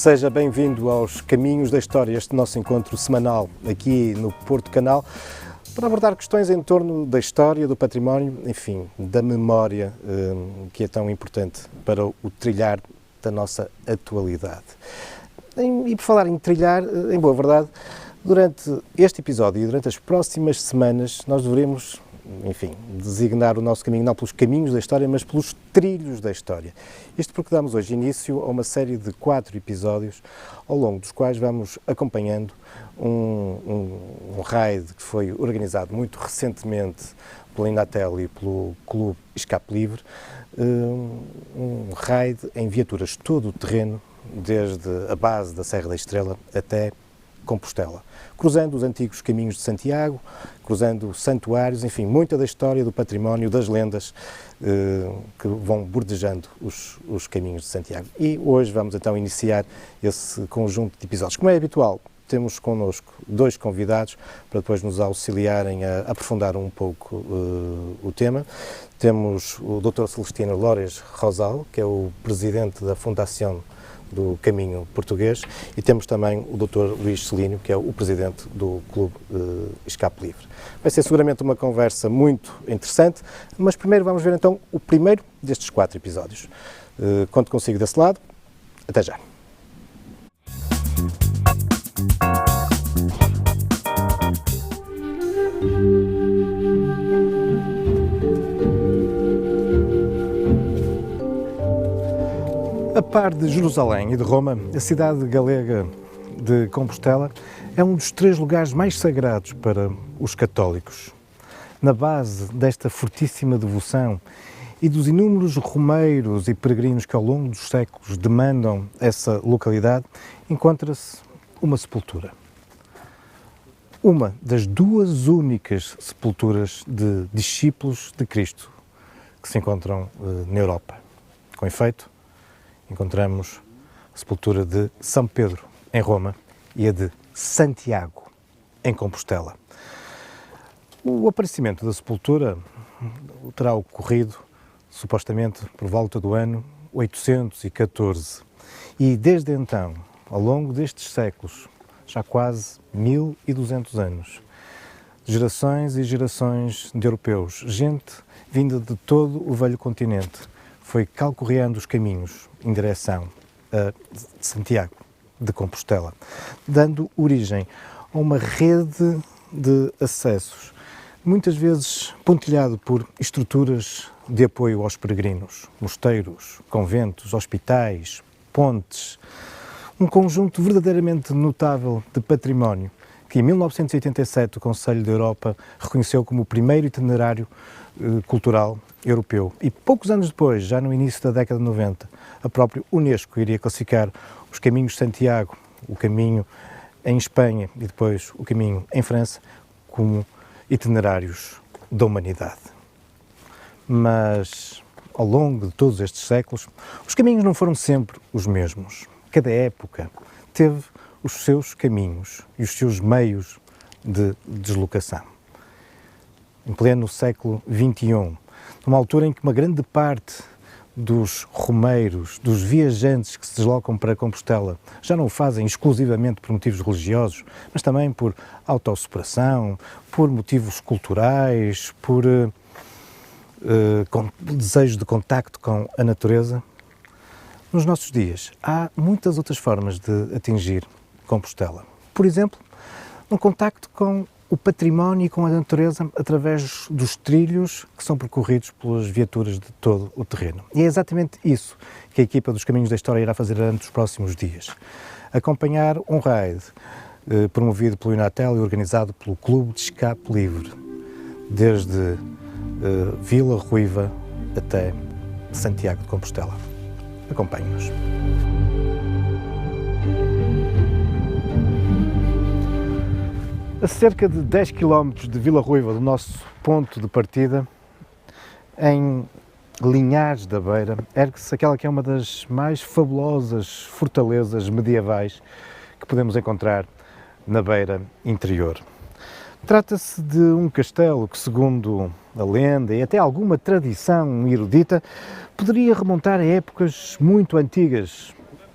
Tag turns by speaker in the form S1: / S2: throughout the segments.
S1: Seja bem-vindo aos Caminhos da História, este nosso encontro semanal aqui no Porto Canal, para abordar questões em torno da história, do património, enfim, da memória, que é tão importante para o trilhar da nossa atualidade. E por falar em trilhar, em boa verdade, durante este episódio e durante as próximas semanas nós devemos, enfim, designar o nosso caminho não pelos caminhos da história, mas pelos trilhos da história. Isto porque damos hoje início a uma série de 4 episódios, ao longo dos quais vamos acompanhando um raid que foi organizado muito recentemente pela Inatel e pelo Clube Escape Livre, um raid em viaturas todo o terreno, desde a base da Serra da Estrela até Compostela, cruzando os antigos caminhos de Santiago, cruzando santuários, enfim, muita da história, do património, das lendas que vão bordejando os caminhos de Santiago. E hoje vamos então iniciar esse conjunto de episódios. Como é habitual, temos connosco 2 convidados para depois nos auxiliarem a aprofundar um pouco o tema. Temos o Dr. Celestino Lores Rosal, que é o presidente da Fundação do Caminho Português, e temos também o Dr. Luís Celínio, que é o presidente do Clube Escape Livre. Vai ser seguramente uma conversa muito interessante, mas primeiro vamos ver então o primeiro destes 4 episódios. Conto consigo desse lado. Até já. A par de Jerusalém e de Roma, a cidade galega de Compostela é um dos 3 lugares mais sagrados para os católicos. Na base desta fortíssima devoção e dos inúmeros romeiros e peregrinos que ao longo dos séculos demandam essa localidade, encontra-se uma sepultura. Uma das 2 únicas sepulturas de discípulos de Cristo que se encontram na Europa. Com efeito, encontramos a sepultura de São Pedro, em Roma, e a de Santiago, em Compostela. O aparecimento da sepultura terá ocorrido, supostamente, por volta do ano 814. E desde então, ao longo destes séculos, já quase 1200 anos, gerações e gerações de europeus, gente vinda de todo o velho continente, foi calcorreando os caminhos em direção a Santiago de Compostela, dando origem a uma rede de acessos, muitas vezes pontilhado por estruturas de apoio aos peregrinos, mosteiros, conventos, hospitais, pontes, um conjunto verdadeiramente notável de património que em 1987 o Conselho da Europa reconheceu como o primeiro itinerário cultural europeu. E poucos anos depois, já no início da década de 90, a própria Unesco iria classificar os caminhos de Santiago, o caminho em Espanha e depois o caminho em França, como itinerários da humanidade. Mas, ao longo de todos estes séculos, os caminhos não foram sempre os mesmos. Cada época teve os seus caminhos e os seus meios de deslocação. Em pleno século XXI, numa altura em que uma grande parte dos romeiros, dos viajantes que se deslocam para Compostela, já não o fazem exclusivamente por motivos religiosos, mas também por autossuperação, por motivos culturais, por desejo de contacto com a natureza. Nos nossos dias, há muitas outras formas de atingir Compostela. Por exemplo, um contacto com o património e com a natureza através dos trilhos que são percorridos pelas viaturas de todo o terreno. E é exatamente isso que a equipa dos Caminhos da História irá fazer durante os próximos dias. Acompanhar um raid promovido pelo Inatel e organizado pelo Clube de Escape Livre, desde Vila Ruiva até Santiago de Compostela. Acompanhe-nos. A cerca de 10 km de Vila Ruiva, do nosso ponto de partida, em Linhares da Beira, ergue-se aquela que é uma das mais fabulosas fortalezas medievais que podemos encontrar na Beira interior. Trata-se de um castelo que, segundo a lenda e até alguma tradição erudita, poderia remontar a épocas muito antigas,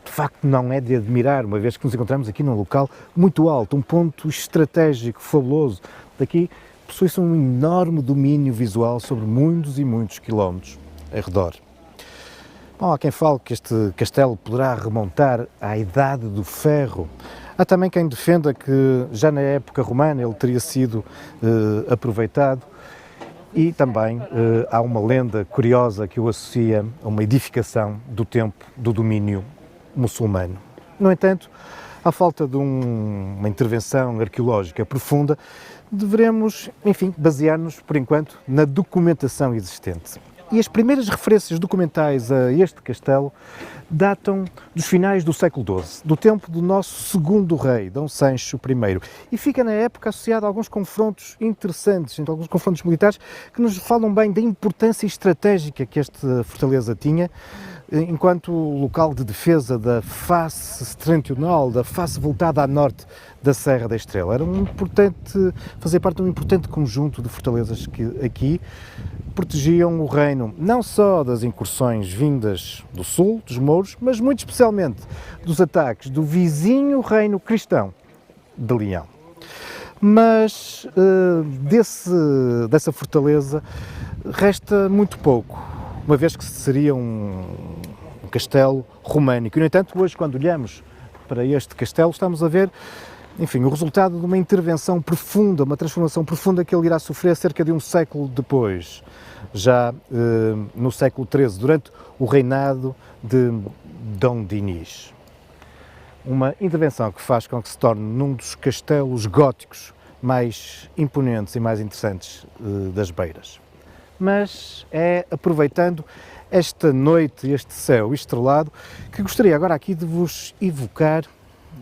S1: de facto não é de admirar, uma vez que nos encontramos aqui num local muito alto, um ponto estratégico, fabuloso. Daqui possui-se um enorme domínio visual sobre muitos e muitos quilómetros ao redor. Bom, há quem fale que este castelo poderá remontar à Idade do Ferro. Há também quem defenda que já na época romana ele teria sido aproveitado. E também há uma lenda curiosa que o associa a uma edificação do tempo do domínio muçulmano. No entanto, à falta de uma intervenção arqueológica profunda, deveremos, enfim, basear-nos, por enquanto, na documentação existente. E as primeiras referências documentais a este castelo datam dos finais do século XII, do tempo do nosso segundo rei, Dom Sancho I, e fica na época associado a alguns confrontos interessantes, alguns confrontos militares que nos falam bem da importância estratégica que esta fortaleza tinha, enquanto local de defesa da face setentrional, da face voltada a norte da Serra da Estrela. Era fazia parte de um importante conjunto de fortalezas que aqui protegiam o reino não só das incursões vindas do sul, dos mouros, mas muito especialmente dos ataques do vizinho reino cristão de Leão. Mas dessa fortaleza resta muito pouco, uma vez que seria um castelo românico. E, no entanto, hoje, quando olhamos para este castelo, estamos a ver, enfim, o resultado de uma intervenção profunda, uma transformação profunda que ele irá sofrer cerca de um século depois, já no século XIII, durante o reinado de Dom Dinis. Uma intervenção que faz com que se torne num dos castelos góticos mais imponentes e mais interessantes das Beiras. Mas é aproveitando esta noite, este céu estrelado, que gostaria agora aqui de vos evocar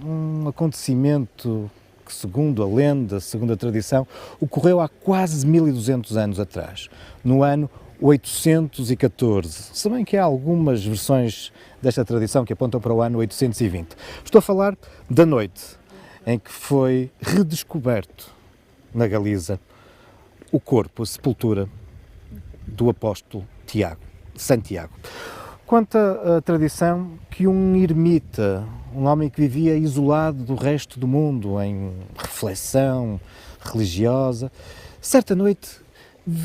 S1: um acontecimento que, segundo a lenda, segundo a tradição, ocorreu há quase 1200 anos atrás, no ano 814, se bem que há algumas versões desta tradição que apontam para o ano 820. Estou a falar da noite em que foi redescoberto na Galiza o corpo, a sepultura do apóstolo Santiago. Conta a tradição que um ermita, um homem que vivia isolado do resto do mundo, em reflexão religiosa, certa noite,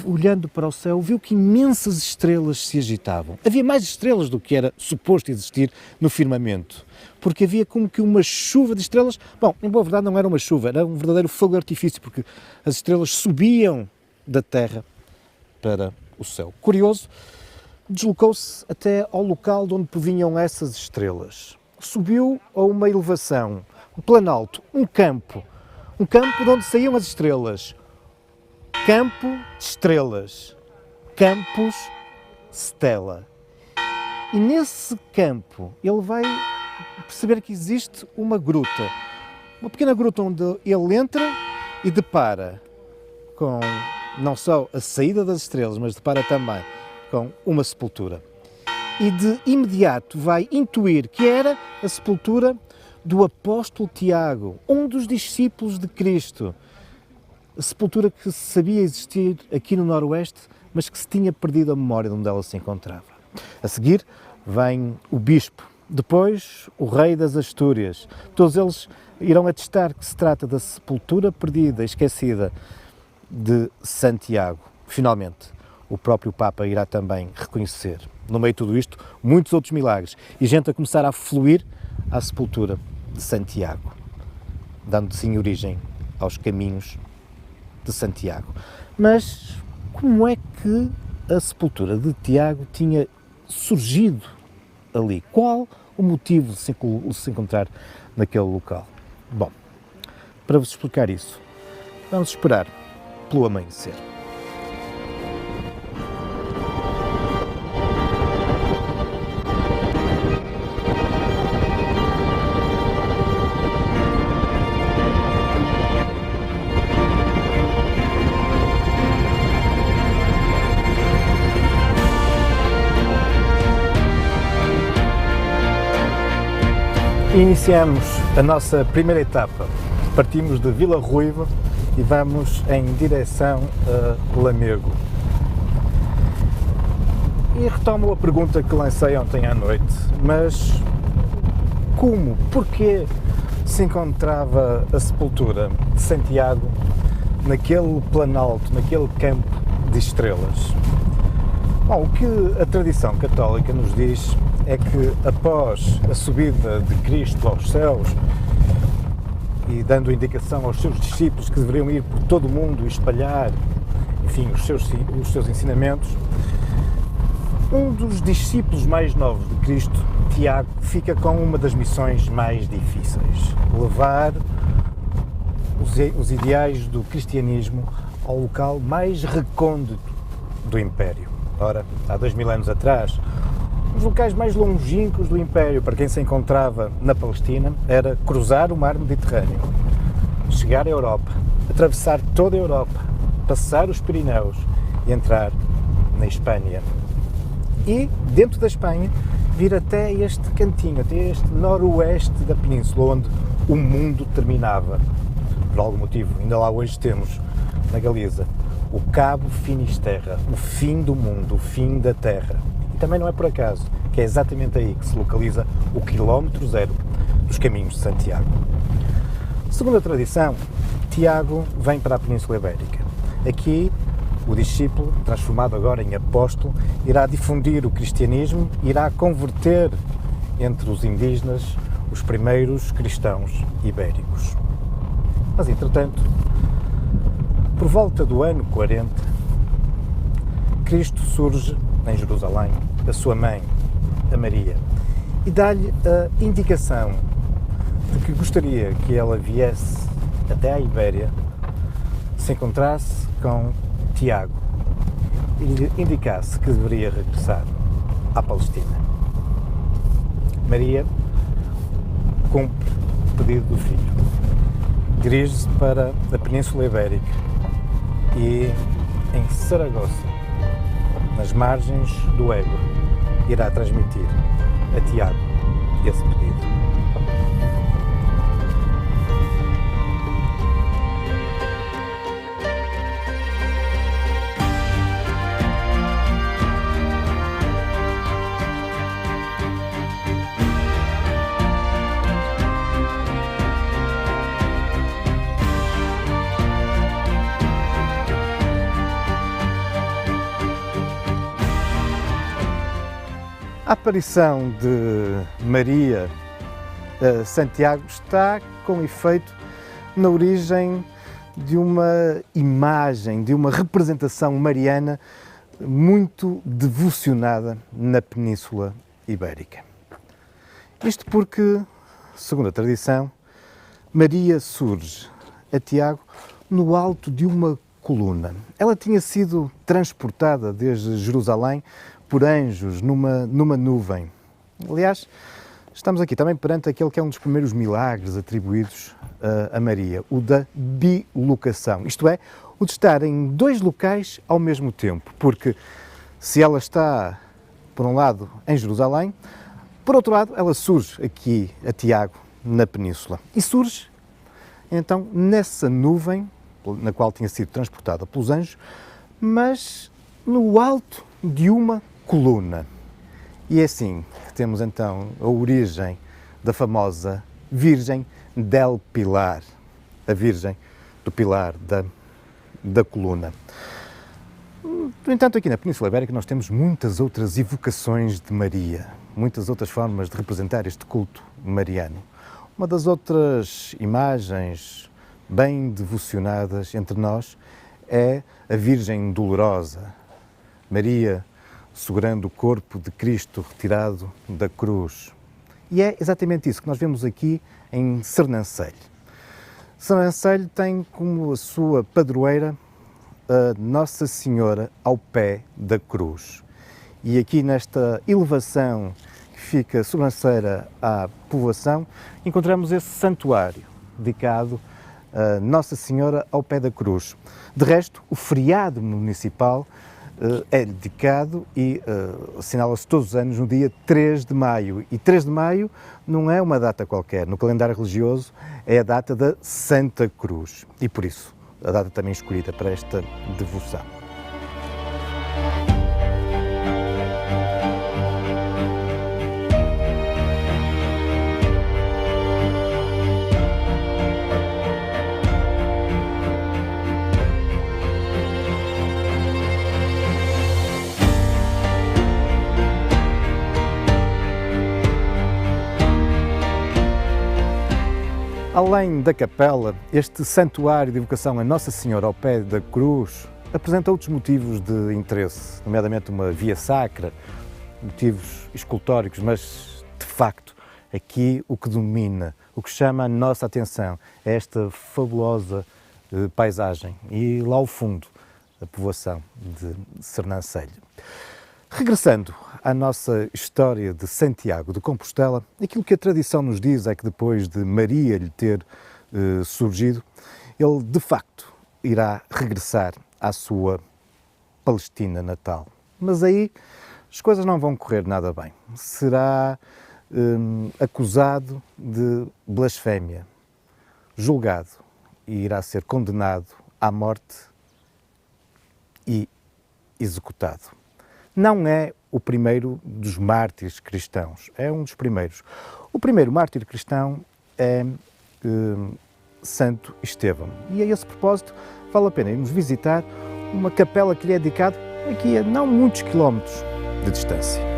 S1: olhando para o céu, viu que imensas estrelas se agitavam. Havia mais estrelas do que era suposto existir no firmamento, porque havia como que uma chuva de estrelas. Bom, em boa verdade não era uma chuva, era um verdadeiro fogo de artifício, porque as estrelas subiam da terra para o céu. Curioso, deslocou-se até ao local de onde provinham essas estrelas. Subiu a uma elevação, um planalto, um campo de onde saíam as estrelas. Campo de estrelas, Campus Stella. E nesse campo ele vai perceber que existe uma gruta, uma pequena gruta onde ele entra e depara com não só a saída das estrelas, mas depara também com uma sepultura. E de imediato vai intuir que era a sepultura do apóstolo Tiago, um dos discípulos de Cristo. A sepultura que se sabia existir aqui no Noroeste, mas que se tinha perdido a memória de onde ela se encontrava. A seguir vem o bispo, depois o rei das Astúrias. Todos eles irão atestar que se trata da sepultura perdida, esquecida de Santiago. Finalmente, o próprio Papa irá também reconhecer, no meio de tudo isto, muitos outros milagres e gente a começar a fluir à sepultura de Santiago, dando sim origem aos caminhos de Santiago. Mas como é que a sepultura de Tiago tinha surgido ali? Qual o motivo de se encontrar naquele local? Bom, para vos explicar isso, vamos esperar pelo amanhecer. Iniciamos a nossa primeira etapa. Partimos de Vila Ruiva e vamos em direção a Lamego. E retomo a pergunta que lancei ontem à noite, mas como, porquê se encontrava a sepultura de Santiago naquele planalto, naquele campo de estrelas? Bom, o que a tradição católica nos diz é que após a subida de Cristo aos céus e dando indicação aos seus discípulos que deveriam ir por todo o mundo e espalhar, enfim, os seus ensinamentos, um dos discípulos mais novos de Cristo, Tiago, fica com uma das missões mais difíceis: levar os ideais do cristianismo ao local mais recôndito do Império. Ora, há 2000 anos atrás, os locais mais longínquos do Império, para quem se encontrava na Palestina, era cruzar o mar Mediterrâneo, chegar à Europa, atravessar toda a Europa, passar os Pirineus e entrar na Espanha. E, dentro da Espanha, vir até este cantinho, até este noroeste da península, onde o mundo terminava. Por algum motivo, ainda lá hoje temos, na Galiza, o Cabo Finisterra, o fim do mundo, o fim da Terra. E também não é por acaso que é exatamente aí que se localiza o quilómetro zero dos caminhos de Santiago. Segundo a tradição, Tiago vem para a Península Ibérica. Aqui, o discípulo, transformado agora em apóstolo, irá difundir o cristianismo, irá converter entre os indígenas os primeiros cristãos ibéricos. Mas, entretanto, por volta do ano 40, Cristo surge em Jerusalém, a sua mãe, a Maria, e dá-lhe a indicação de que gostaria que ela viesse até à Ibéria, se encontrasse com Tiago e lhe indicasse que deveria regressar à Palestina. Maria cumpre o pedido do filho, dirige-se para a Península Ibérica e, em Saragoça, nas margens do Ebro, irá transmitir a Tiago esse pedido. A aparição de Maria a Santiago está, com efeito, na origem de uma imagem, de uma representação mariana muito devocionada na Península Ibérica. Isto porque, segundo a tradição, Maria surge a Tiago no alto de uma coluna. Ela tinha sido transportada desde Jerusalém por anjos numa nuvem. Aliás, estamos aqui também perante aquele que é um dos primeiros milagres atribuídos a Maria, o da bilocação, isto é, o de estar em dois locais ao mesmo tempo, porque se ela está, por um lado, em Jerusalém, por outro lado, ela surge aqui a Tiago, na Península, e surge, então, nessa nuvem, na qual tinha sido transportada pelos anjos, mas no alto de uma coluna. E é assim que temos então a origem da famosa Virgem del Pilar, a Virgem do Pilar da coluna. No entanto, aqui na Península Ibérica nós temos muitas outras evocações de Maria, muitas outras formas de representar este culto mariano. Uma das outras imagens bem devocionadas entre nós é a Virgem Dolorosa, Maria segurando o corpo de Cristo retirado da cruz. E é exatamente isso que nós vemos aqui em Sernancelho. Sernancelho tem como a sua padroeira a Nossa Senhora ao pé da cruz. E aqui nesta elevação que fica sobranceira à povoação, encontramos esse santuário dedicado a Nossa Senhora ao pé da cruz. De resto, o feriado municipal é dedicado e assinala-se todos os anos no dia 3 de maio. E 3 de maio não é uma data qualquer. No calendário religioso é a data da Santa Cruz. E por isso, a data também escolhida para esta devoção. Além da capela, este santuário de evocação a Nossa Senhora ao pé da cruz apresenta outros motivos de interesse, nomeadamente uma via sacra, motivos escultóricos, mas de facto aqui o que domina, o que chama a nossa atenção é esta fabulosa paisagem e lá ao fundo a povoação de Sernancelho. Regressando à nossa história de Santiago de Compostela, aquilo que a tradição nos diz é que depois de Maria lhe ter surgido, ele de facto irá regressar à sua Palestina natal. Mas aí as coisas não vão correr nada bem. Será acusado de blasfémia, julgado e irá ser condenado à morte e executado. Não é o primeiro dos mártires cristãos, é um dos primeiros. O primeiro mártir cristão é Santo Estevão. E a esse propósito vale a pena irmos visitar uma capela que lhe é dedicada aqui a não muitos quilómetros de distância.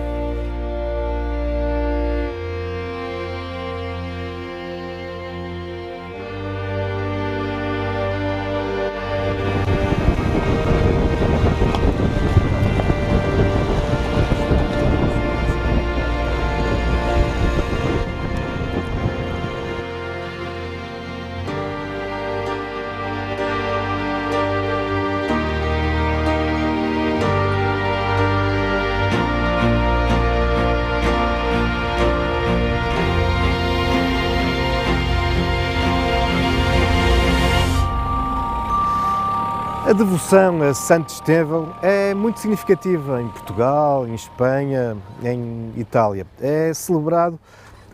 S1: A devoção a Santo Estevão é muito significativa em Portugal, em Espanha, em Itália. É celebrado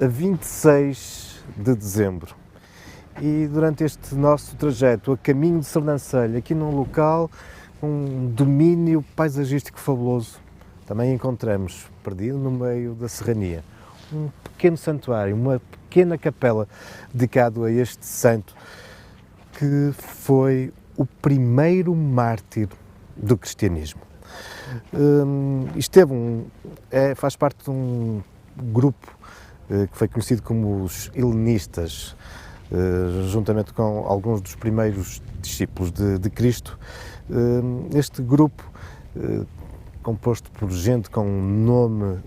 S1: a 26 de dezembro. E durante este nosso trajeto a caminho de Sernancelho, aqui num local, um domínio paisagístico fabuloso, também encontramos, perdido no meio da serrania, um pequeno santuário, uma pequena capela dedicado a este santo que foi o primeiro mártir do cristianismo. Estevão faz parte de um grupo que foi conhecido como os helenistas, juntamente com alguns dos primeiros discípulos de Cristo. Este grupo, composto por gente com um nome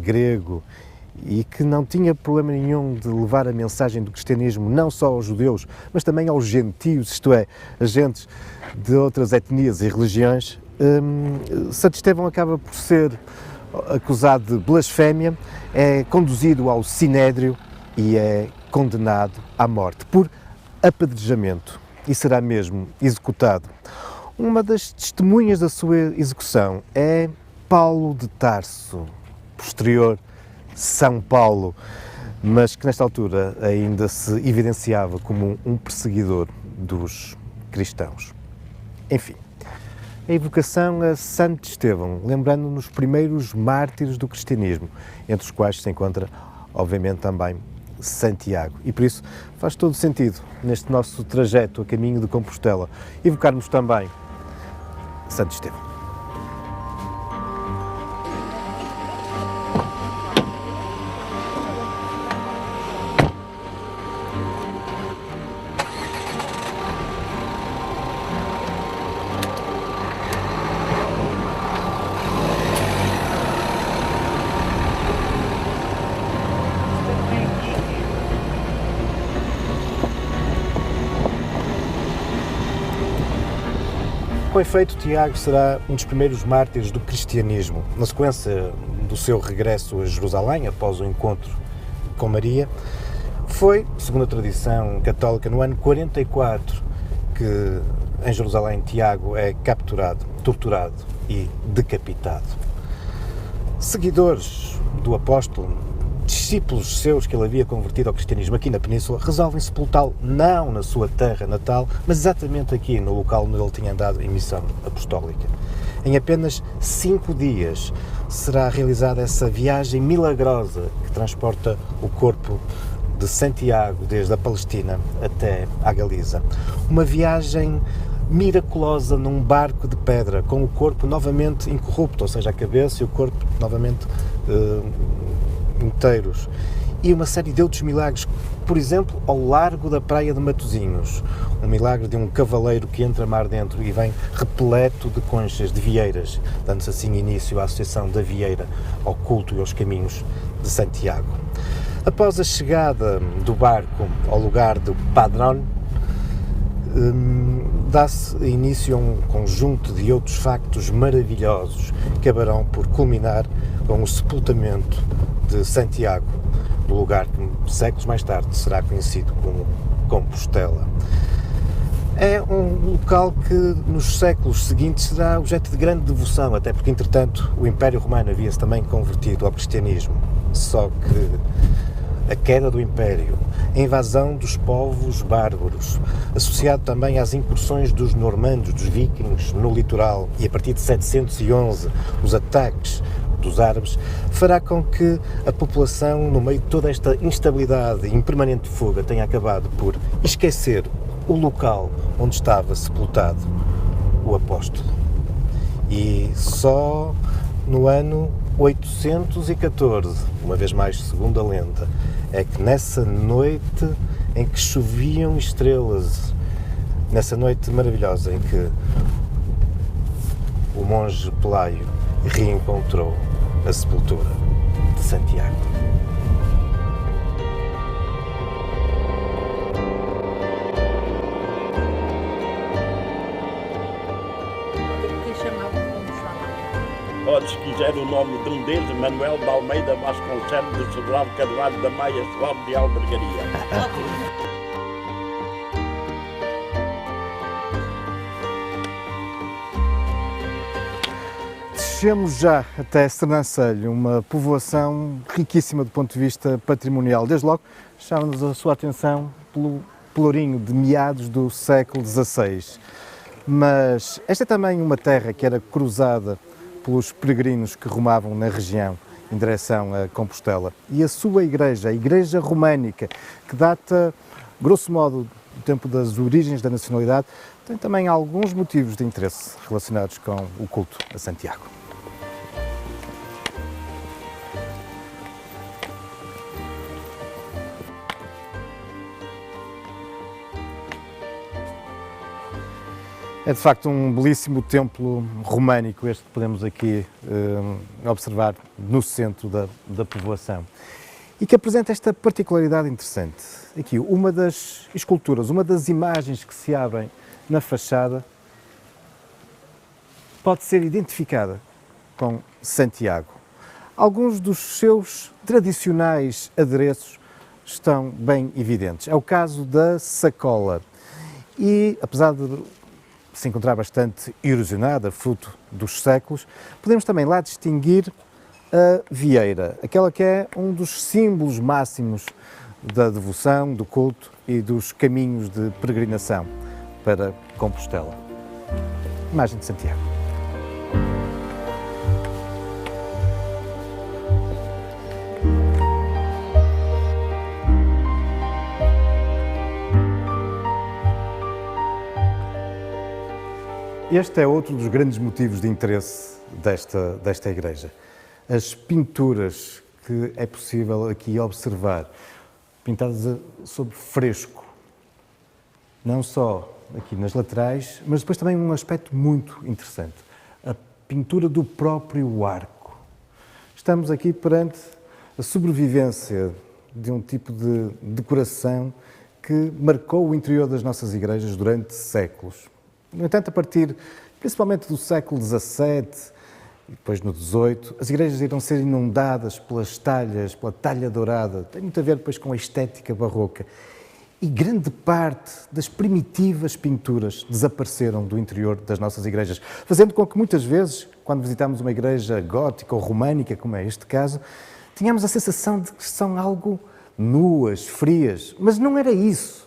S1: grego e que não tinha problema nenhum de levar a mensagem do cristianismo não só aos judeus, mas também aos gentios, isto é, a gentes de outras etnias e religiões, Santo Estevão acaba por ser acusado de blasfémia, é conduzido ao Sinédrio e é condenado à morte por apedrejamento e será mesmo executado. Uma das testemunhas da sua execução é Paulo de Tarso, posterior São Paulo, mas que nesta altura ainda se evidenciava como um perseguidor dos cristãos. Enfim, a evocação a Santo Estevão, lembrando-nos os primeiros mártires do cristianismo, entre os quais se encontra, obviamente, também Santiago. E por isso faz todo sentido, neste nosso trajeto a caminho de Compostela, evocarmos também Santo Estevão. Com efeito, Tiago será um dos primeiros mártires do cristianismo. Na sequência do seu regresso a Jerusalém, após o encontro com Maria, foi, segundo a tradição católica, no ano 44 que em Jerusalém Tiago é capturado, torturado e decapitado. Seguidores do apóstolo, discípulos seus que ele havia convertido ao cristianismo aqui na Península, resolvem sepultá-lo não na sua terra natal, mas exatamente aqui, no local onde ele tinha andado em missão apostólica. Em apenas 5 dias será realizada essa viagem milagrosa que transporta o corpo de Santiago desde a Palestina até à Galiza. Uma viagem miraculosa num barco de pedra, com o corpo novamente incorrupto, ou seja, a cabeça e o corpo novamente inteiros. e uma série de outros milagres, por exemplo, ao largo da praia de Matosinhos, um milagre de um cavaleiro que entra mar dentro e vem repleto de conchas, de vieiras, dando-se assim início à associação da vieira ao culto e aos caminhos de Santiago. Após a chegada do barco ao lugar do Padrón, dá-se início a um conjunto de outros factos maravilhosos que acabarão por culminar com o sepultamento de Santiago, no lugar que séculos mais tarde será conhecido como Compostela. É um local que nos séculos seguintes será objeto de grande devoção, até porque, entretanto, o Império Romano havia-se também convertido ao cristianismo. Só que a queda do Império, a invasão dos povos bárbaros, associado também às incursões dos normandos, dos vikings no litoral, e a partir de 711 os ataques dos árabes, fará com que a população, no meio de toda esta instabilidade e impermanente fuga, tenha acabado por esquecer o local onde estava sepultado o apóstolo. E só no ano 814, uma vez mais segundo a lenda, é que nessa noite em que choviam estrelas, nessa noite maravilhosa em que o monge Pelaio reencontrou a sepultura de Santiago.
S2: Olha, se quiser o nome de um deles, Manuel de Almeida Vasconcelos de Sobral Carvalho da Maia Soares de Albergaria.
S1: Chegamos já até Sernancelho, uma povoação riquíssima do ponto de vista patrimonial. Desde logo, chama-nos a sua atenção pelo pelourinho de meados do século XVI. Mas esta é também uma terra que era cruzada pelos peregrinos que rumavam na região em direção a Compostela. E a sua igreja, a Igreja Românica, que data, grosso modo, do tempo das origens da nacionalidade, tem também alguns motivos de interesse relacionados com o culto a Santiago. É de facto um belíssimo templo românico este que podemos aqui observar no centro da povoação e que apresenta esta particularidade interessante. Aqui uma das esculturas, uma das imagens que se abrem na fachada pode ser identificada com Santiago. Alguns dos seus tradicionais adereços estão bem evidentes. É o caso da sacola e, apesar de se encontrar bastante erosionada, fruto dos séculos, podemos também lá distinguir a vieira, aquela que é um dos símbolos máximos da devoção, do culto e dos caminhos de peregrinação para Compostela. Imagem de Santiago. Este é outro dos grandes motivos de interesse desta igreja. As pinturas que é possível aqui observar, pintadas sob fresco, não só aqui nas laterais, mas depois também um aspecto muito interessante, a pintura do próprio arco. Estamos aqui perante a sobrevivência de um tipo de decoração que marcou o interior das nossas igrejas durante séculos. No entanto, a partir principalmente do século XVII e depois no XVIII, as igrejas irão ser inundadas pelas talhas, pela talha dourada. Tem muito a ver depois com a estética barroca. E grande parte das primitivas pinturas desapareceram do interior das nossas igrejas, fazendo com que muitas vezes, quando visitamos uma igreja gótica ou românica, como é este caso, tínhamos a sensação de que são algo nuas, frias, mas não era isso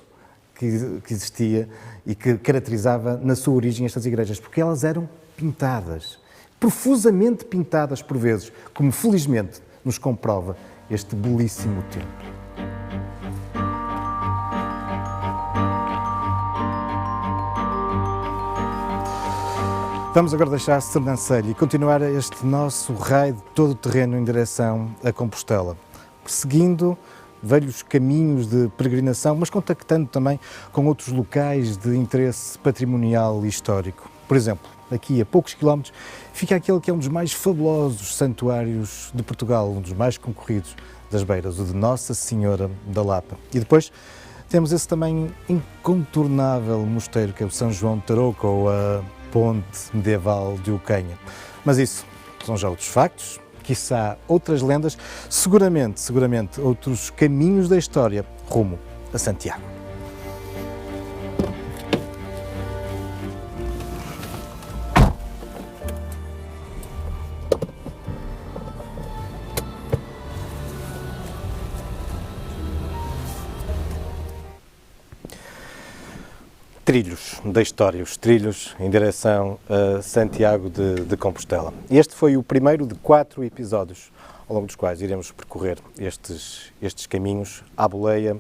S1: que existia e que caracterizava na sua origem estas igrejas, porque elas eram pintadas, profusamente pintadas por vezes, como felizmente nos comprova este belíssimo templo. Vamos agora deixar Sernancelho e continuar este nosso raio de todo o terreno em direção a Compostela, seguindo velhos caminhos de peregrinação, mas contactando também com outros locais de interesse patrimonial e histórico. Por exemplo, aqui a poucos quilómetros, fica aquele que é um dos mais fabulosos santuários de Portugal, um dos mais concorridos das Beiras, o de Nossa Senhora da Lapa. E depois temos esse também incontornável mosteiro que é o São João de Tarouca, ou a ponte medieval de Ocanha. Mas isso são já outros factos, quiçá outras lendas, seguramente outros caminhos da história rumo a Santiago. Trilhos da história, os trilhos em direção a Santiago de Compostela. Este foi o primeiro de 4 episódios, ao longo dos quais iremos percorrer estes caminhos à boleia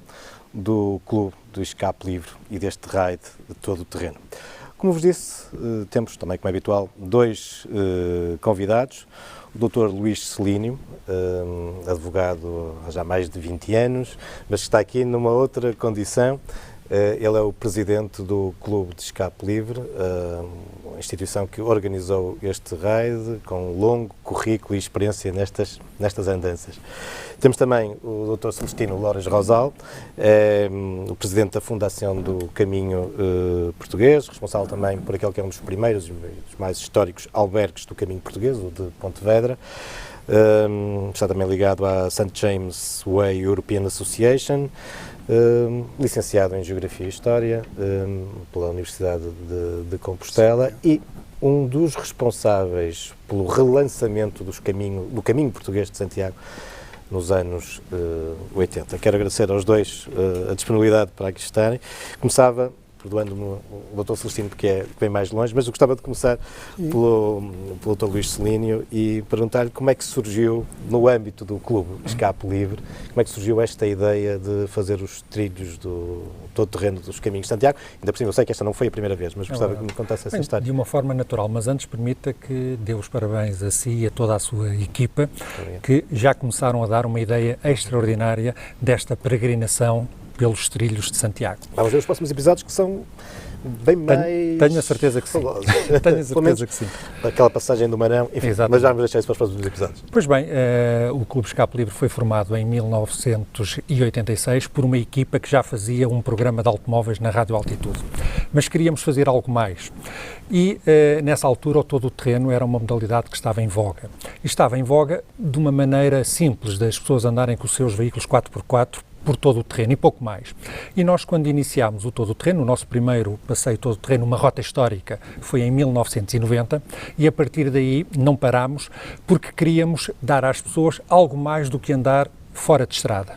S1: do Clube do Escape Livre e deste raid de todo o terreno. Como vos disse, temos também, como é habitual, 2 convidados. O Dr. Luís Celínio, advogado há já mais de 20 anos, mas está aqui numa outra condição. Ele é o presidente do Clube de Escape Livre, a instituição que organizou este raid, com um longo currículo e experiência nestas andanças. Temos também o Dr. Celestino Loures Rosal, o presidente da Fundação do Caminho Português, responsável também por aquele que é um dos primeiros e dos mais históricos albergues do Caminho Português, o de Pontevedra. Está também ligado à St. James Way European Association, licenciado em Geografia e História pela Universidade de Compostela e um dos responsáveis pelo relançamento do Caminho Português de Santiago nos anos 80. Quero agradecer aos dois a disponibilidade para aqui estarem. Começava, perdoando-me o Dr. Celestino, porque vem mais longe, mas eu gostava de começar pelo Dr. Luís Celínio e perguntar-lhe como é que surgiu, no âmbito do Clube Escape Livre, como é que surgiu esta ideia de fazer os trilhos do todo terreno dos Caminhos de Santiago. Ainda por cima, eu sei que esta não foi a primeira vez, mas gostava que me contasse essa história.
S3: De uma forma natural, mas antes permita que dê os parabéns a si e a toda a sua equipa, que já começaram a dar uma ideia extraordinária desta peregrinação pelos trilhos de Santiago.
S1: Vamos ver os próximos episódios, que são bem mais...
S3: Tenho a certeza que sim. Tenho a certeza que sim.
S1: Aquela passagem do Marão, enfim, mas já vamos deixar isso para os próximos episódios.
S3: Pois bem, o Clube Escape Livre foi formado em 1986 por uma equipa que já fazia um programa de automóveis na Rádio Altitude. Mas queríamos fazer algo mais. E, nessa altura, o todo o terreno era uma modalidade que estava em voga. E estava em voga de uma maneira simples, das pessoas andarem com os seus veículos 4x4 por todo o terreno e pouco mais. E nós, quando iniciámos o todo o terreno, o nosso primeiro passeio todo o terreno, uma rota histórica, foi em 1990 e a partir daí não parámos porque queríamos dar às pessoas algo mais do que andar fora de estrada.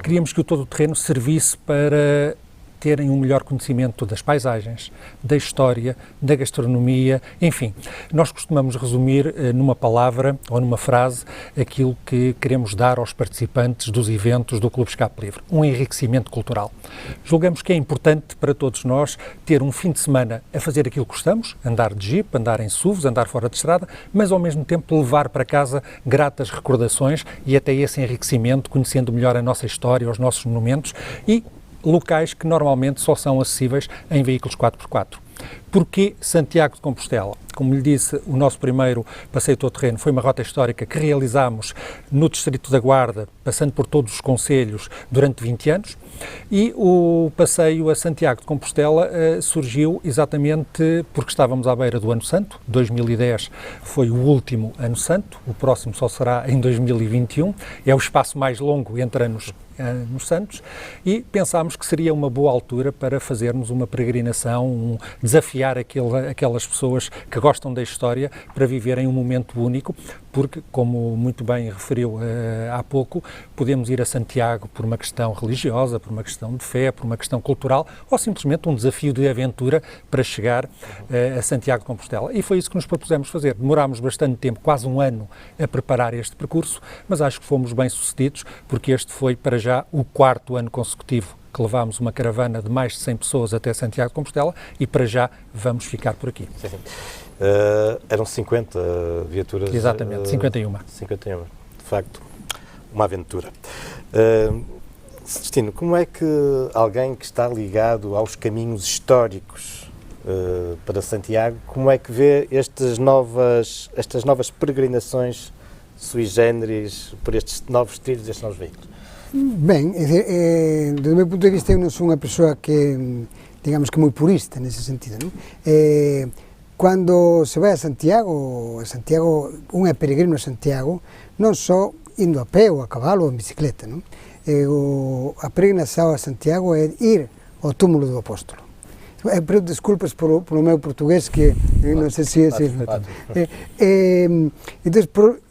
S3: Queríamos que o todo o terreno servisse para terem um melhor conhecimento das paisagens, da história, da gastronomia, enfim. Nós costumamos resumir numa palavra ou numa frase aquilo que queremos dar aos participantes dos eventos do Clube Escape Livre, um enriquecimento cultural. Julgamos que é importante para todos nós ter um fim de semana a fazer aquilo que gostamos, andar de jeep, andar em SUVs, andar fora de estrada, mas ao mesmo tempo levar para casa gratas recordações e até esse enriquecimento, conhecendo melhor a nossa história, os nossos monumentos e locais que normalmente só são acessíveis em veículos 4x4. Porquê Santiago de Compostela? Como lhe disse, o nosso primeiro passeio todo terreno foi uma rota histórica que realizámos no Distrito da Guarda, passando por todos os concelhos durante 20 anos, e o passeio a Santiago de Compostela surgiu exatamente porque estávamos à beira do Ano Santo. 2010 foi o último Ano Santo, o próximo só será em 2021, é o espaço mais longo entre anos nos Santos, e pensámos que seria uma boa altura para fazermos uma peregrinação, desafiar aquelas pessoas que gostam da história para viverem um momento único, porque, como muito bem referiu há pouco, podemos ir a Santiago por uma questão religiosa, por uma questão de fé, por uma questão cultural, ou simplesmente um desafio de aventura para chegar a Santiago de Compostela. E foi isso que nos propusemos fazer. Demorámos bastante tempo, quase um ano, a preparar este percurso, mas acho que fomos bem-sucedidos, porque este foi, para já, o 4º ano consecutivo que levámos uma caravana de mais de 100 pessoas até Santiago de Compostela e para já vamos ficar por aqui.
S1: Sim. Eram 50 viaturas?
S3: Exatamente, 51.
S1: 51, de facto, uma aventura. Celestino, como é que alguém que está ligado aos caminhos históricos para Santiago, como é que vê estas novas peregrinações sui generis por estes novos trilhos, estes novos veículos?
S4: Ben, do meu punto de vista eu non sou unha persoa que, digamos que moi purista nese sentido, non? Cando se vai a Santiago, un é peregrino a Santiago, non só indo a pé ou a cabalo ou en bicicleta, non? A peregrinación a Santiago é ir ao túmulo do apóstolo. Pero desculpas polo meu portugués que non sei se... Entón,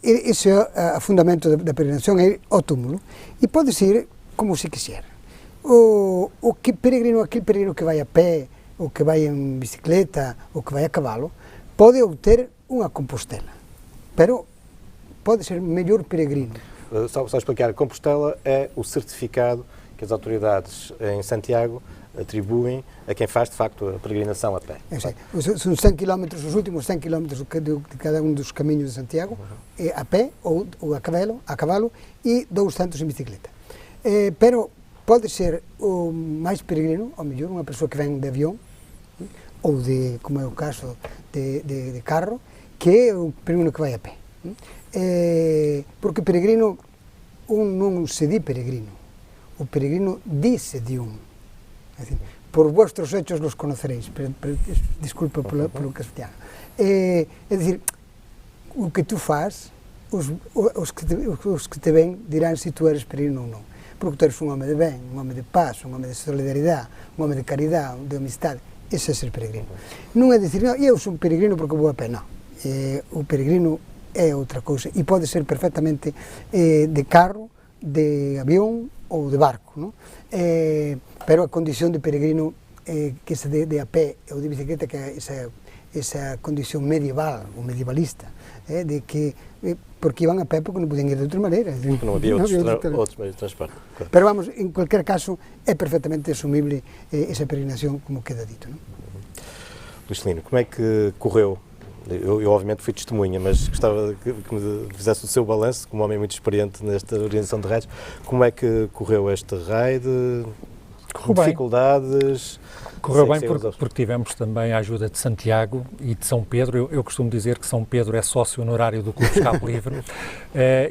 S4: ese é o fundamento da peregrinación, é ir ao túmulo, e podes ir como se quixer. Aquele peregrino que vai a pé, ou que vai en bicicleta, ou que vai a cabalo, pode obter unha Compostela, pero pode ser mellor peregrino.
S1: Só explicar, Compostela é o certificado que as autoridades em Santiago atribuem a quem faz, de facto, a peregrinação a pé.
S4: São 100 km, os últimos 100 km de cada um dos caminhos de Santiago, a pé ou a cavalo e 200 em bicicleta. Pero pode ser o máis peregrino, ou mellor, unha persoa que vem de avión, ou de, como é o caso, de carro, que é o peregrino que vai a pé. Porque peregrino, non se di peregrino, o peregrino dice de un. É dicir, por vuestros hechos los conoceréis, disculpa polo castellano. É dicir, o que tú faz, os que te ven dirán se tú eres peregrino ou non. Porque tu eres un home de ben, un home de paz, un home de solidaridade, un home de caridade, de amistade. Ese é ser peregrino. Non é dicir, eu sou un peregrino porque vou a pé, non. O peregrino é outra cousa e pode ser perfectamente de carro, de avión ou de barco, non? Pero a condición de peregrino que se de a pé ou de bicicleta, que é esa condición medieval ou medievalista, de que porque iban a pé porque non podían ir de outra maneira.
S1: Non había outros meios de transporte. Claro.
S4: Pero vamos, en cualquier caso, é perfectamente asumible esa peregrinación, como queda dito, non?
S1: Luís Celino, como é que correu? Eu obviamente fui testemunha, mas gostava que me fizesse o seu balanço, como homem muito experiente nesta organização de raids. Como é que correu este raid? Com dificuldades?
S3: Correu bem porque tivemos também a ajuda de Santiago e de São Pedro. Eu costumo dizer que São Pedro é sócio honorário do Clube Escape Livre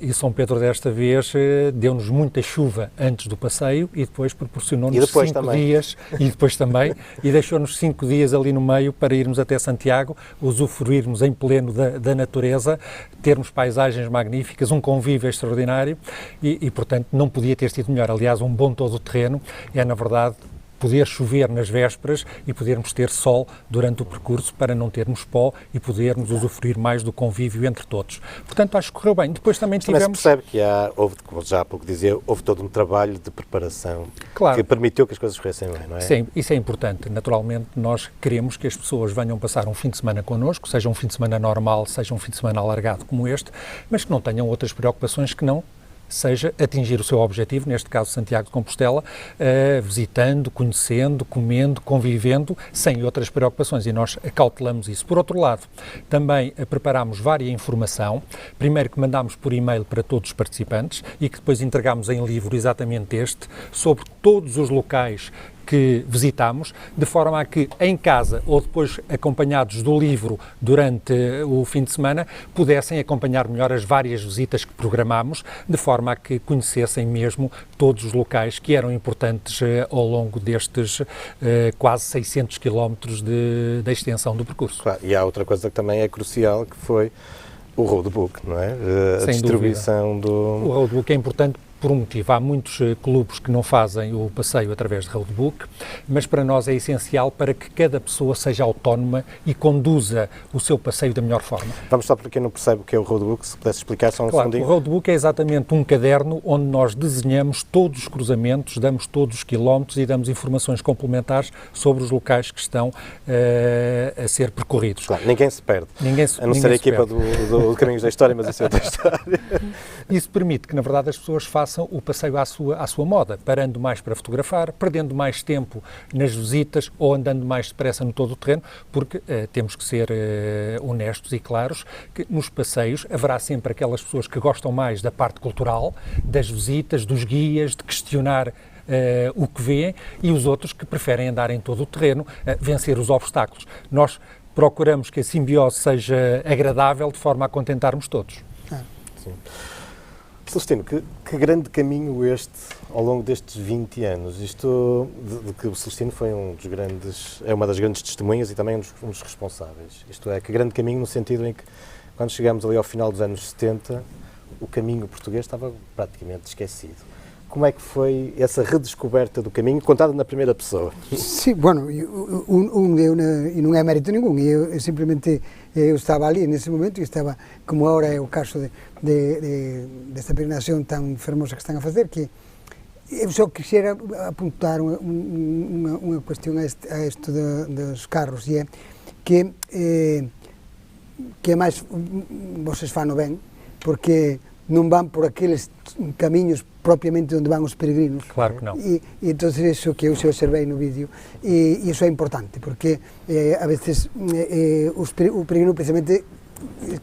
S3: e São Pedro desta vez deu-nos muita chuva antes do passeio e depois proporcionou-nos 5 dias e depois também e deixou-nos 5 dias ali no meio para irmos até Santiago, usufruirmos em pleno da natureza, termos paisagens magníficas, um convívio extraordinário e portanto não podia ter sido melhor. Aliás, um bom todo-terreno é na verdade poder chover nas vésperas e podermos ter sol durante o percurso para não termos pó e podermos usufruir mais do convívio entre todos. Portanto, acho que correu bem. Depois também tivemos...
S1: Mas se percebe que houve, como já há pouco dizia, houve todo um trabalho de preparação que permitiu que as coisas corressem bem, não é?
S3: Sim, isso é importante. Naturalmente, nós queremos que as pessoas venham passar um fim de semana connosco, seja um fim de semana normal, seja um fim de semana alargado como este, mas que não tenham outras preocupações que não seja atingir o seu objetivo, neste caso Santiago de Compostela, visitando, conhecendo, comendo, convivendo, sem outras preocupações e nós acautelamos isso. Por outro lado, também preparámos várias informação, primeiro que mandámos por e-mail para todos os participantes e que depois entregámos em livro exatamente este, sobre todos os locais que visitámos, de forma a que em casa ou depois acompanhados do livro durante o fim de semana pudessem acompanhar melhor as várias visitas que programámos, de forma a que conhecessem mesmo todos os locais que eram importantes ao longo destes quase 600 quilómetros da extensão do percurso.
S1: Claro, e há outra coisa que também é crucial, que foi o roadbook, não é? A
S3: Sem
S1: distribuição
S3: dúvida. O roadbook é importante por um motivo. Há muitos clubes que não fazem o passeio através de roadbook, mas para nós é essencial para que cada pessoa seja autónoma e conduza o seu passeio da melhor forma.
S1: Vamos só para quem não percebe o que é o roadbook, se pudesse explicar só um segundinho.
S3: O roadbook é exatamente um caderno onde nós desenhamos todos os cruzamentos, damos todos os quilómetros e damos informações complementares sobre os locais que estão a ser percorridos.
S1: Claro, ninguém se perde, a não ser a equipa do Caminhos da História, mas isso é outra história.
S3: Isso permite que, na verdade, as pessoas façam o passeio à sua moda, parando mais para fotografar, perdendo mais tempo nas visitas ou andando mais depressa no todo o terreno, porque temos que ser honestos e claros que nos passeios haverá sempre aquelas pessoas que gostam mais da parte cultural, das visitas, dos guias, de questionar o que vêem, e os outros que preferem andar em todo o terreno, vencer os obstáculos. Nós procuramos que a simbiose seja agradável de forma a contentarmos todos.
S1: Sim. Celestino, que grande caminho este ao longo destes 20 anos. Isto de que o Celestino foi é uma das grandes testemunhas e também um dos responsáveis. Isto é, que grande caminho no sentido em que, quando chegamos ali ao final dos anos 70, o caminho português estava praticamente esquecido. Como é que foi essa redescoberta do caminho, contada na primeira pessoa?
S4: Sim, bueno, e não é mérito nenhum, eu simplesmente eu estava ali nesse momento e estava, como agora é o caso desta peregrinação tão famosa que estão a fazer, que eu só quisiera apuntar uma questão a isto dos carros, e é que máis vocês fan ben, porque non van por aqueles camiños propiamente onde van os peregrinos.
S3: Claro que non.
S4: E entón, iso que eu se observei no vídeo, e iso é importante, porque a veces o peregrino precisamente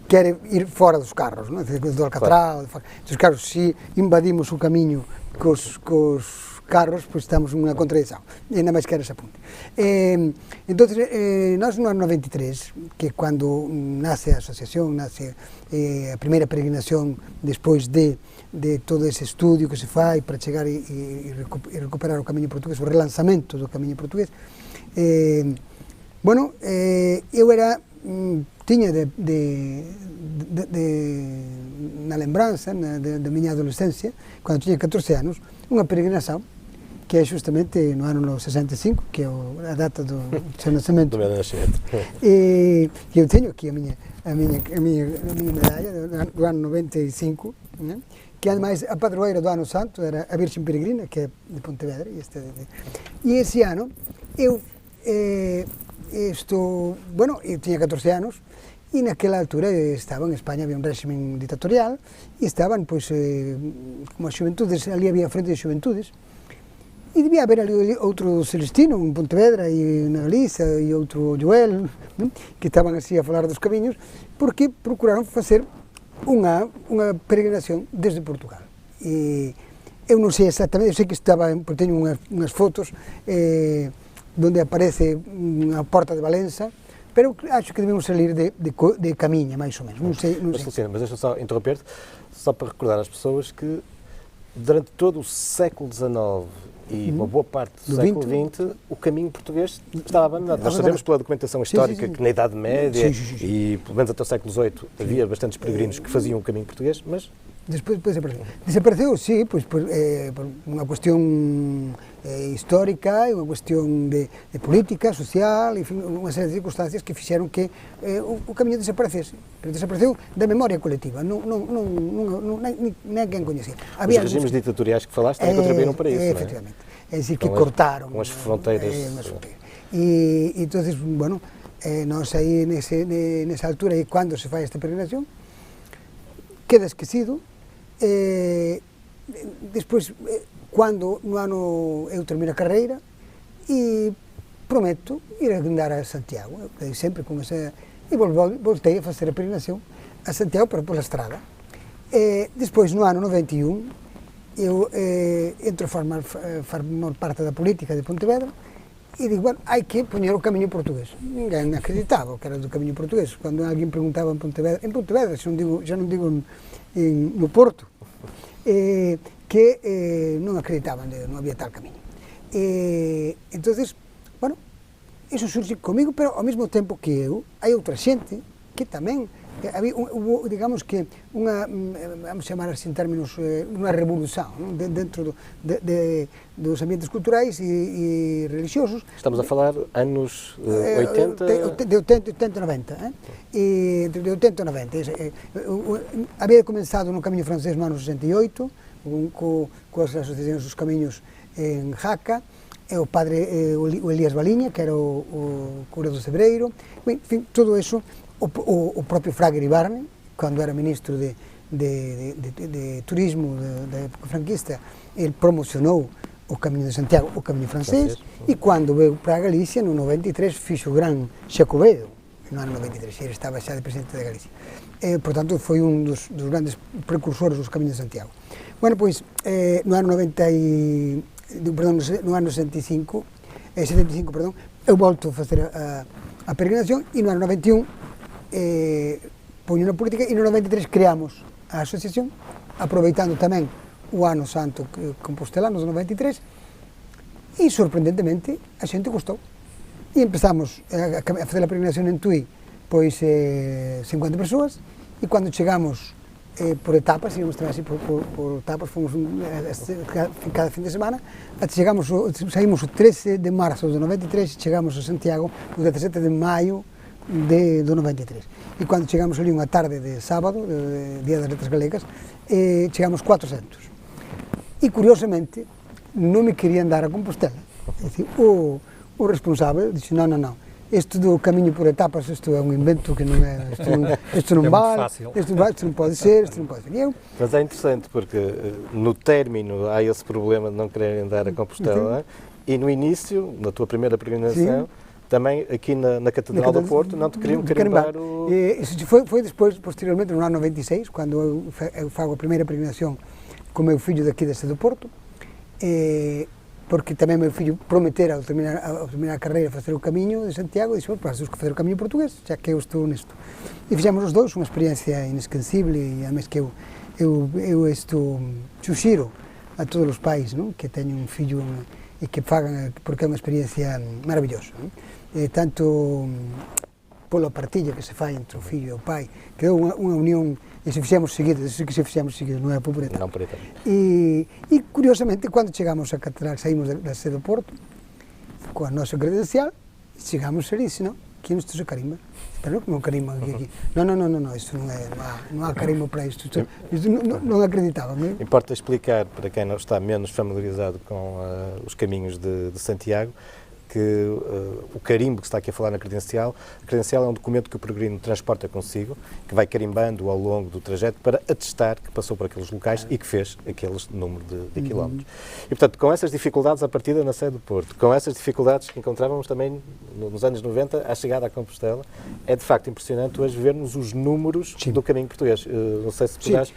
S4: quere ir fora dos carros, non? Do Alcatraz, entón, claro, se invadimos o camiño cos carros, pois estamos nunha contradición, e nada máis que era ese apunte. Entón, nós no ano 93, que cando nace a asociación, nace a primeira peregrinación despois de todo ese estudio que se fai para chegar e recuperar o camiño portugués, o relanzamento do camiño portugués, bueno, eu era, tiña na lembranza da miña adolescencia, cando tiña 14 anos, unha peregrinación que é justamente no ano 65, que é a data do seu nascimento.
S1: Do meu nascimento.
S4: E eu teño aqui a miña medalla do ano 95, né? Que ademais a padroeira do ano santo era a Virxen Peregrina, que é de Pontevedra, e ese ano eu tiña 14 anos, e naquela altura estaba en España, había un régimen dictatorial, e estaban, pois, como as xuventudes, ali había frente de xuventudes, e debía haber ali outro Celestino, en Pontevedra e na Galiza, e outro Joel, né, que estaban así a falar dos camiños, porque procuraron facer unha peregrinación desde Portugal. E eu non sei exactamente, eu sei que estaba, porque teño unhas fotos onde aparece a porta de Valença, pero acho que debemos salir de camiña, máis ou menos. Non sei.
S1: Celestino, mas deixa-me só interromper-te, só para recordar às pessoas que durante todo o século XIX e uma boa parte do século XX, o caminho português estava abandonado. Nós sabemos pela documentação histórica que na Idade Média e pelo menos até o século XVIII havia bastantes peregrinos que faziam o caminho portugués, mas
S4: despois desapareceu. Desapareceu, sí, pois por unha cuestión histórica e unha cuestión de política, social, enfim, unha serie de circunstancias que fixeron que o camiño desaparecese. Pero desapareceu da memoria colectiva, non quen coñecía.
S1: Os regimes ditatoriais que falaste também contribuíram para isso,
S4: efectivamente. É dicir, que cortaron
S1: com as fronteiras.
S4: E entonces, bueno, nós aí nesa altura, e cando se fai esta peregrinación, queda esquecido. Despois, cando no ano eu termino a carreira, e prometo ir a andar a Santiago, sempre con esa, e voltei a facer a peregrinación a Santiago, pero pola estrada. Despois, no ano 91, eu entro a formar parte da política de Pontevedra, e digo, bueno, hai que poñer o camiño portugués. Ninguén acreditaba que era do camiño portugués. Cando alguén preguntaba en Pontevedra, xa non digo no Porto, que non acreditaban, non había tal camiño. Entonces, bueno, iso surxe comigo, pero ao mesmo tempo que eu, hai outra xente que tamén, digamos que vamos chamar así en términos, unha revolución, non? Dentro dos ambientes culturais e religiosos.
S1: Estamos a falar anos 80?
S4: De 80 e 90, entre 80 e 90. Había comenzado no Camiño Francés no ano 68, coas asociacións dos camiños en Jaca, o padre o Elías Baliña, que era o cura do Cebreiro, en fin, todo eso, o propio Fraga Iribarne, cando era ministro de turismo da época franquista, ele promocionou o Camiño de Santiago, o Camiño Francés, e cando veio para a Galicia, no 93, fixo o gran Xacobedo, no ano 93, ele estaba xa de presidente da Galicia. Portanto, foi un dos grandes precursores dos Camiños de Santiago. Bueno, pois, no ano 90 no ano 75, eu volto a facer a peregrinación e no ano 91 poño na política e no 93 creamos a asociación, aproveitando tamén o ano santo compostelano do 93 e sorprendentemente a xente gustou e empezamos a facer a peregrinación en Tui pois 50 persoas e cando chegamos por etapas, íbamos tamén así por etapas, fomos cada fin de semana, saímos o 13 de marzo do 93 e chegamos a Santiago o 17 de maio do 93. E cando chegamos ali unha tarde de sábado, Día das Letras Galegas, chegamos 400. E curiosamente, non me querían dar a Compostela. É dicir, o responsável dixo, non, isto do camiño por etapas, isto é un invento que non é, isto non vale, isto non pode ser, isto non pode ser. E eu...
S1: Mas é interessante porque no término há esse problema de não quererem dar a Compostela, e no início, na tua primeira peregrinação, também aqui na Catedral do Porto, não te queriam carimbar o...
S4: Foi depois, posteriormente, no ano 96, quando eu fago a primeira peregrinação com o meu filho daqui deste do Porto, porque tamén meu fillo prometera ao terminar a carreira facer o camiño de Santiago, e dixo, tens que facer o camiño portugués, xa que eu estou nesto. E fixemos os dous, unha experiencia inesquecible, e además que eu suxiro a todos os pais, non? Que teñen un fillo e que fagan, porque é unha experiencia maravillosa, non? Tanto pola partilla que se fai entre o fillo e o pai, que é unha unión. E se fixemos seguido, non é por etapa.
S1: Non por etapa.
S4: E curiosamente, cando chegamos a Catedral, saímos da sede do Porto, coa nosa credencial, chegamos ali, senón, que isto se carimba. Pero non carimba aquí. Non, isto non há carimbo para isto. Non acreditaba.
S1: Importa explicar, para quem não está menos familiarizado com os caminhos de Santiago, que o carimbo que se está aqui a falar na credencial, a credencial é um documento que o peregrino transporta consigo, que vai carimbando ao longo do trajeto para atestar que passou por aqueles locais e que fez aquele número de quilómetros. E, portanto, com essas dificuldades à partida na sede do Porto, com essas dificuldades que encontrávamos também nos anos 90, à chegada à Compostela, é de facto impressionante hoje vermos os números do caminho português. Não sei se poderás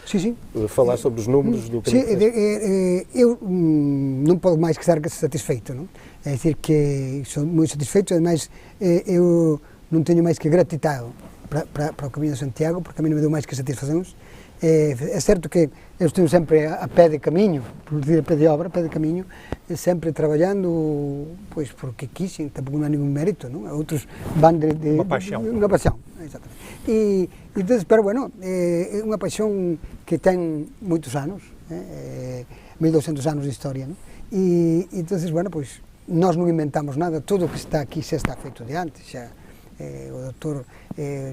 S1: falar sobre os números do caminho português.
S4: Eu não posso mais que estar satisfeito, não? É dicir que sou moi satisfeito, ademais eu non teño máis que gratitado para o Camiño de Santiago, porque a mí non me deu máis que satisfaccións. É certo que eu estou sempre a pé de camiño, por decir a pé de obra, a pé de camiño, sempre traballando, pois porque quixen, tampouco non há ningún mérito, non? Outros van de
S3: unha paixón.
S4: Unha paixón, exactamente. E entón, pero bueno, é unha paixón que ten moitos anos, 1200 anos de historia, non? E entón, bueno, pois nós non inventamos nada, todo o que está aquí xa está feito de antes, xa o doutor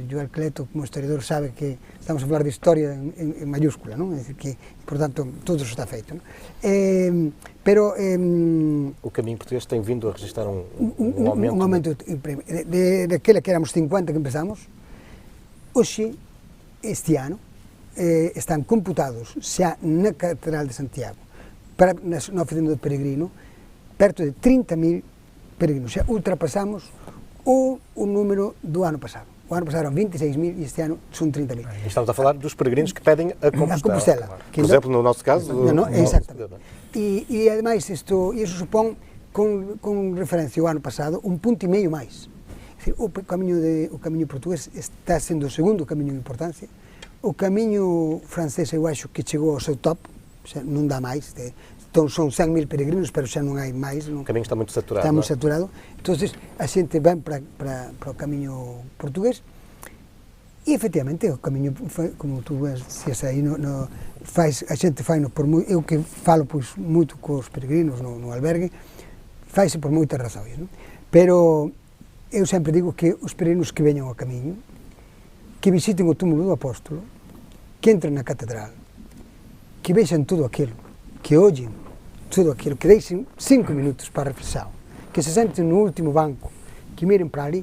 S4: Joel Cleto, como historiador, sabe que estamos a falar de historia en mayúscula, non? É dicir que, por tanto, todo iso está feito, non? Pero...
S1: O caminho portugués tem vindo a registrar um aumento...
S4: Un aumento daquela que éramos 50 que empezamos, hoxe, este ano, están computados xa na Catedral de Santiago, na oficina do peregrino, perto de 30.000 peregrinos, xa ultrapasamos o número do ano pasado. O ano pasado eram 26.000 e este ano son 30.000.
S1: Estamos a falar dos peregrinos que pedem a Compostela.
S4: Claro.
S1: Por exemplo, no nosso caso...
S4: Exatamente. E ademais, iso supón, con referencia ao ano pasado, 1,5 ponto máis. O camiño portugués está sendo o segundo camiño en importancia. O camiño francés, eu acho que chegou ao seu top, non dá máis, entón son 100.000 peregrinos, pero xa non hai máis.
S1: O camiño está moito saturado.
S4: Está moito saturado. Entón, a xente ven para o camiño portugués e, efectivamente, o camiño, como tú dixías aí, a xente faino por moi... Eu que falo pois moito cos peregrinos no albergue, faise por moitas razóns, non? Pero eu sempre digo que os peregrinos que veñan ao camiño, que visiten o túmulo do apóstolo, que entren na catedral, que vexan todo aquilo, que ollen todo aquilo, que deixen 5 minutos para reflexar, que se senten no último banco, que miren para ali,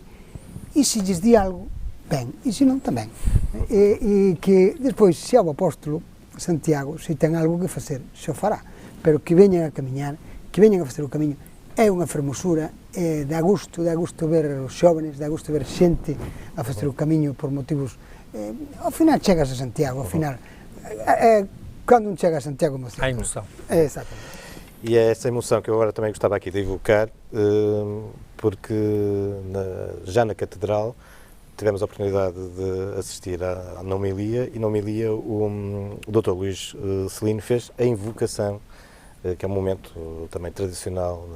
S4: e se lles di algo, ben, e se non, tamén. E que despois, se ao apóstolo Santiago, se ten algo que facer, se o fará, pero que veñan a camiñar, que veñan a facer o camiño, é unha fermosura, dá gusto ver os xóvenes, dá gusto ver xente a facer o camiño por motivos... Ao final chegas a Santiago, ao final... Cando un chega a Santiago emociona.
S3: Há emoção.
S4: Exatamente.
S1: E é essa emoção que eu agora também gostava aqui de evocar, porque já na Catedral tivemos a oportunidade de assistir na homilia, e na homilia o Dr. Luís Celino fez a invocação, que é um momento também tradicional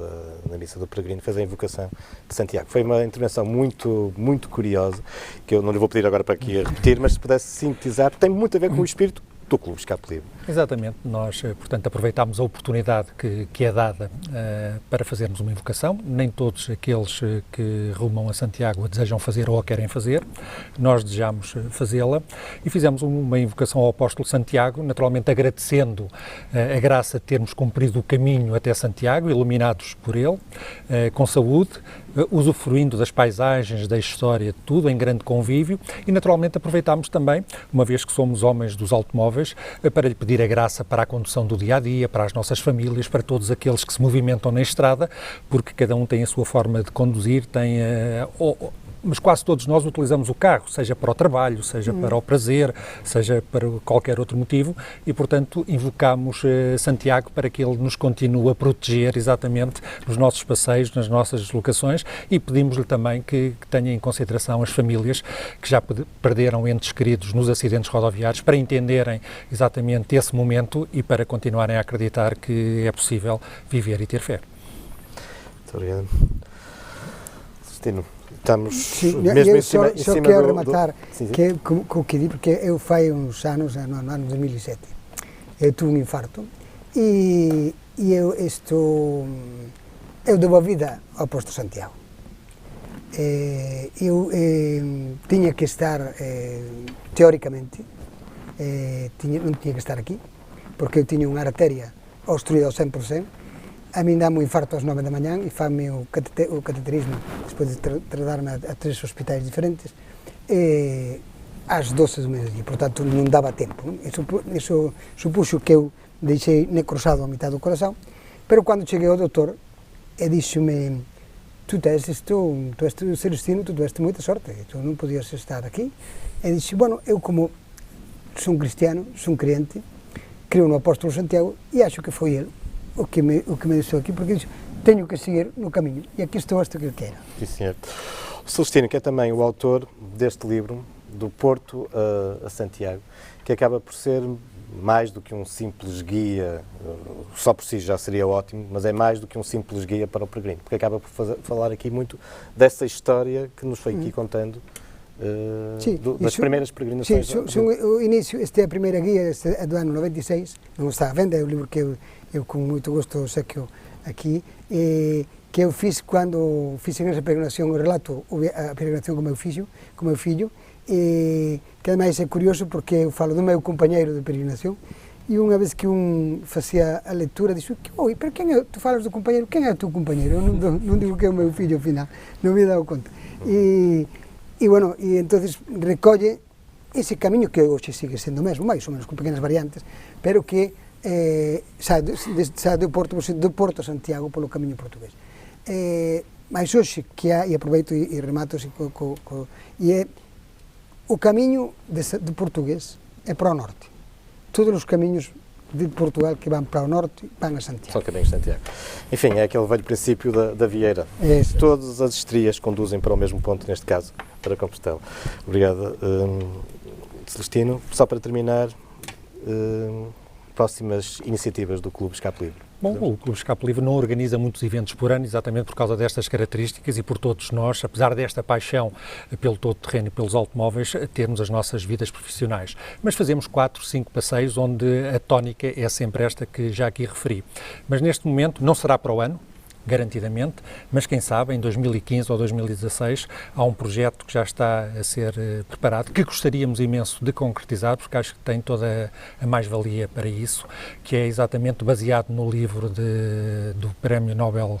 S1: na Missa do Peregrino, fez a invocação de Santiago. Foi uma intervenção muito, muito curiosa, que eu não lhe vou pedir agora para aqui a repetir, mas se pudesse sintetizar, tem muito a ver com o espírito do Clube Escape Livre.
S3: Exatamente, nós, portanto, aproveitámos a oportunidade que é dada para fazermos uma invocação. Nem todos aqueles que rumam a Santiago a desejam fazer ou a querem fazer. Nós desejamos fazê-la e fizemos uma invocação ao apóstolo Santiago, naturalmente agradecendo a graça de termos cumprido o caminho até Santiago, iluminados por ele, com saúde, usufruindo das paisagens, da história, de tudo, em grande convívio, e naturalmente aproveitámos também, uma vez que somos homens dos automóveis, para lhe pedir a graça para a condução do dia-a-dia, para as nossas famílias, para todos aqueles que se movimentam na estrada, porque cada um tem a sua forma de conduzir, mas quase todos nós utilizamos o carro, seja para o trabalho, seja para o prazer, seja para qualquer outro motivo, e portanto invocamos Santiago para que ele nos continue a proteger exatamente nos nossos passeios, nas nossas deslocações, e pedimos-lhe também que tenha em consideração as famílias que já perderam entes queridos nos acidentes rodoviários, para entenderem exatamente esse momento e para continuarem a acreditar que é possível viver e ter fé.
S1: Muito obrigado. Celestino, estamos
S4: sim,
S1: mesmo em cima,
S4: só quero rematar
S1: sim.
S4: com o que digo, porque eu faz uns anos, no ano 2007, eu tive um infarto e eu devo a vida ao apóstolo Santiago. Eu tinha que estar, teoricamente, non tinha que estar aquí, porque eu tiña unha arteria obstruída ao 100%, a min dá un infarto ás 9 da mañán e fame o cateterismo, despois de trasladarme a 3 hospitais diferentes, ás 12 do mediodía, portanto non daba tempo. Iso supuxo que eu deixei necrosado a mitad do corazón, pero cando cheguei ao doutor, díxome: tú tes Celestino, tú tes moita sorte, tú non podías estar aquí. E dixe, bueno, eu como son cristiano, son crente, creo no apóstolo Santiago e acho que foi ele o que me deixou aqui, porque dixo, teño que seguir no camiño e aqui estou hasta que ele queira.
S1: Sim, senhor. O Celestino, que é também o autor deste livro, do Porto a Santiago, que acaba por ser mais do que um simples guia, só por si já seria ótimo, mas é mais do que um simples guia para o peregrino, porque acaba por falar aqui muito dessa história que nos foi aqui contando, das primeiras peregrinações.
S4: Sim, o início, esta é a primeira guia, este é do ano 96, non está à venda, é o livro que eu com moito gosto sequeo aqui, que eu fiz cando fiz esa peregrinación, o relato a peregrinación con meu fillo, que ademais é curioso porque eu falo do meu compañeiro de peregrinación, e unha vez que facía a lectura, dixo, oi, pero quen é, tu falas do compañeiro, quen é o teu compañeiro? Eu non digo que é o meu fillo ao final, non me he dado conta. E bueno, e entonces recolle ese camiño que hoxe sigue sendo mesmo, máis ou menos con pequenas variantes, pero que xa do Porto a Santiago polo camiño portugués. Mais hoxe que e aproveito e remato e é o camiño do portugués é para o norte. Todos os camiños de Portugal que van para o norte van a Santiago.
S1: São caminhos de Santiago. Enfim, é aquele velho princípio da Vieira. Todas as estrias conduzem para o mesmo ponto, neste caso, para Compostela. Obrigado, Celestino. Só para terminar, próximas iniciativas do Clube Escape Livre.
S3: Bom, o Clube Escape Livre não organiza muitos eventos por ano, exatamente por causa destas características e por todos nós, apesar desta paixão pelo todo-terreno e pelos automóveis, termos as nossas vidas profissionais. Mas fazemos 4, 5 passeios onde a tónica é sempre esta que já aqui referi. Mas neste momento não será para o ano, garantidamente, mas quem sabe em 2015 ou 2016 há um projeto que já está a ser preparado, que gostaríamos imenso de concretizar, porque acho que tem toda a mais-valia para isso, que é exatamente baseado no livro do Prémio Nobel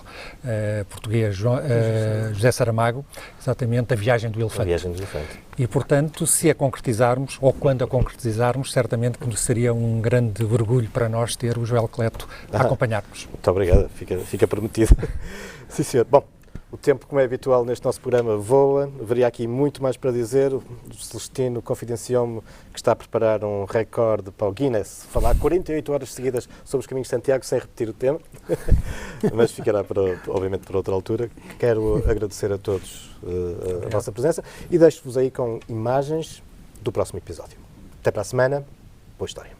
S3: português José Saramago, exatamente A Viagem do Elefante.
S1: A Viagem do Elefante.
S3: E, portanto, se a concretizarmos, ou quando a concretizarmos, certamente que seria um grande orgulho para nós ter o Joel Cleto a acompanhar-nos.
S1: Muito obrigado, fica prometido. Sim, senhor. Bom, O tempo, como é habitual neste nosso programa, voa. Haveria aqui muito mais para dizer. O Celestino confidenciou-me que está a preparar um recorde para o Guinness, falar 48 horas seguidas sobre os caminhos de Santiago sem repetir o tema, mas ficará, obviamente, para outra altura. Quero agradecer a todos a vossa presença e deixo-vos aí com imagens do próximo episódio. Até para a semana. Boa história.